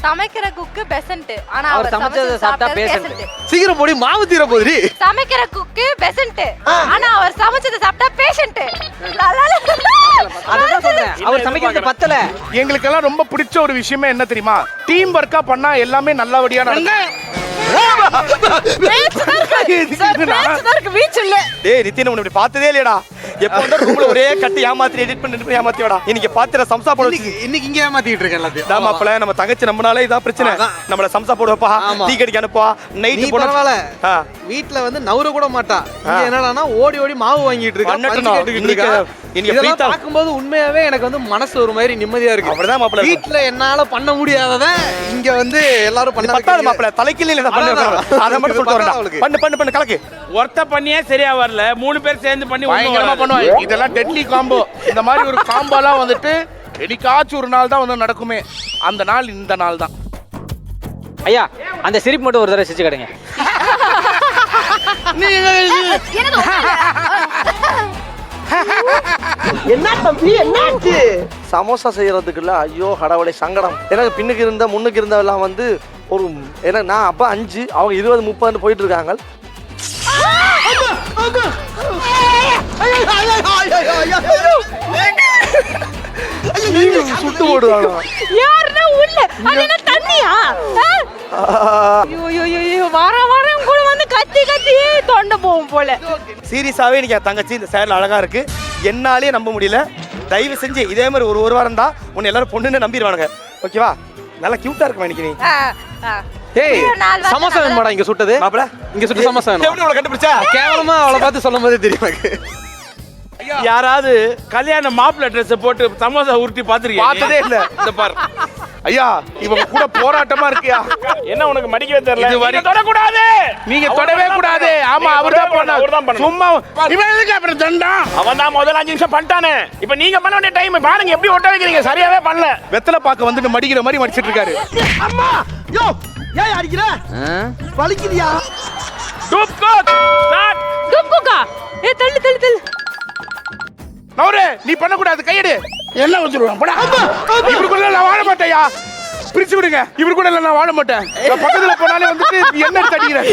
சமைக்கிற குக்கு பெசன்ட் ஆனா அவர் சமைச்சத சாப்பிட்டா பேசன்ட். சீக்கிரம் போடி மாவு தீர போகுது. சமைக்கிற குக்கு பெசன்ட் ஆனா அவர் சமைச்சத சாப்பிட்டா பேஷண்ட். அதுதான் சொல்றேன். அவர் சமைக்கிறது பத்தல. எங்களுக்கெல்லாம் ரொம்ப பிடிச்ச ஒரு விஷயமே என்ன தெரியுமா? டீம் ஒர்க்கா பண்ணா எல்லாமே நல்லபடியா நடக்கும். டேய் நித்தின் உன்னை இப்படி பார்த்ததே இல்லையடா. எப்போ வந்து ரூம்ல ஒரே கட்டி ஏமாத்தி எடிட் பண்ணி ஏமாத்தியடா. இன்னைக்கு பாத்துற சம்சா போட இன்னைக்கு இங்க ஏமாத்திட்டு இருக்கேன் எல்லாத்தையும். தாமாப்ல நம்ம தங்கச்சி நம்பனாலே இதான் பிரச்சனை. நம்மள சம்சா போட வைப்பா, டீ கடிக்க அனுப்புவா, நைட் நீ பரவாயில்ல. வீட்ல வந்து நவுற கூட மாட்டா. இங்க என்னடானா ஓடி ஓடி மாவு வாங்கிட்டு இருக்கா, பஞ்சு கேட்டுக்கிட்டு இருக்கா. இதெல்லாம் பார்க்கும்போது உண்மையாவே எனக்கு வந்து மனசு ஒரு மாதிரி நிம்மதியா இருக்கு. அப்படிதான் மாப்ள. வீட்ல என்னால பண்ண முடியாதத இங்க வந்து எல்லாரும் பண்ண பத்தாது மாப்ள. தலைக்கில இல்ல பண்ண. அத மட்டும் சொல்லிட்டு வரேன். பண்ணு கலக்கு. ஒருத்த பண்ணியே சரியா வரல. 3 பேர் சேர்ந்து பண்ணி பயங்கரமா பண்ணுவாங்க. இதெல்லாம் டெட்லி காம்போ. இந்த மாதிரி ஒரு காம்போலாம் வந்துட்டு என்னைக்காச்சும் ஒரு நாள் தான் வந்து நடக்குமே. அந்த நாள் இந்த நாள் தான். ஐயா அந்த சிரிப்பு மட்டும் ஒரு தடவை சிரிச்சு காட்டுங்க. என்ன தம்பி என்னாச்சு? சமோசா செய்யறதுக்குள்ள ஐயோ கடவுளே சங்கடம். எனக்கு பின்னுக்கு இருந்த முன்னுக்கு இருந்தவெல்லாம் வந்து ஒரு எனக்கு நான் அப்ப 5 அவங்க 20 30 போயிட்டு இருக்காங்க. சுட்டு போடுவாங்க. யாருன்னா உள்ள அது என்ன தண்ணியா? ஐயோ வாரம் கூட வந்து கத்தி தொண்டை போகும் போல. சீரியஸாவே இன்னைக்கு என் தங்கச்சி இந்த சேரல் அழகா இருக்கு. என்னாலே நம்ப முடியல. தயவு செஞ்சு இதே மாதிரி ஒரு வாரம் தான் உன்னை எல்லாரும் பொண்ணுன்னு நம்பிடுவானுங்க. ஓகேவா? நல்லா கியூட்டா இருக்கு இன்னைக்கு நீ. ஏய் சமோசா வேணுமாடா இங்க சுட்டது? மாப்ள இங்க சுட்டு சமோசா வேணும். எப்படி உங்களை கண்டுபிடிச்சா? கேவலமா அவளை பார்த்து சொல்லும் போதே தெரியும் எனக்கு. யாராவது கல்யாண மாப்பிள்ளை ட்ரெஸ் போட்டு சமோசா உருட்டி பாத்துருக்கீங்க? பார்த்ததே இல்ல. இந்த பாரு. ஐயா இவங்க கூட போராட்டமா இருக்கியா? என்ன உனக்கு மடிக்கவே தெரியல? இது நீங்க தொடக்கூடாது. நீங்க தொடவே கூடாது. ஆமா அவர்தான் பண்ணாரு. சும்மா இவன் எதுக்கு அப்புறம் தண்டா? அவன் தான் முதல்ல 5 நிமிஷம் பண்ணிட்டானே. இப்போ நீங்க பண்ண வேண்டிய டைம் பாருங்க எப்படி ஒட்ட வைக்கிறீங்க. சரியாவே பண்ணல. வெத்தலை பாக்க வந்துட்டு மடிக்கிற மாதிரி மடிச்சிட்டு இருக்காரு. அம்மா யோ ஏய் அடிக்கிற? வலிக்குதியா? டூப் கோட் ஸ்டார்ட். துப்புக்கா தள்ளு நவரே நீ பண்ண கூடாது. கையெடு. என்ன வச்சிருவான் போடா. இவரு கூட நான் வாழ மாட்டேயா. பிரிச்சு விடுங்க. இவரு கூட நான் வாழ மாட்டேன். பக்கத்துல போனாலே வந்துட்டு என்ன எடுத்து அடிக்கிறேன்.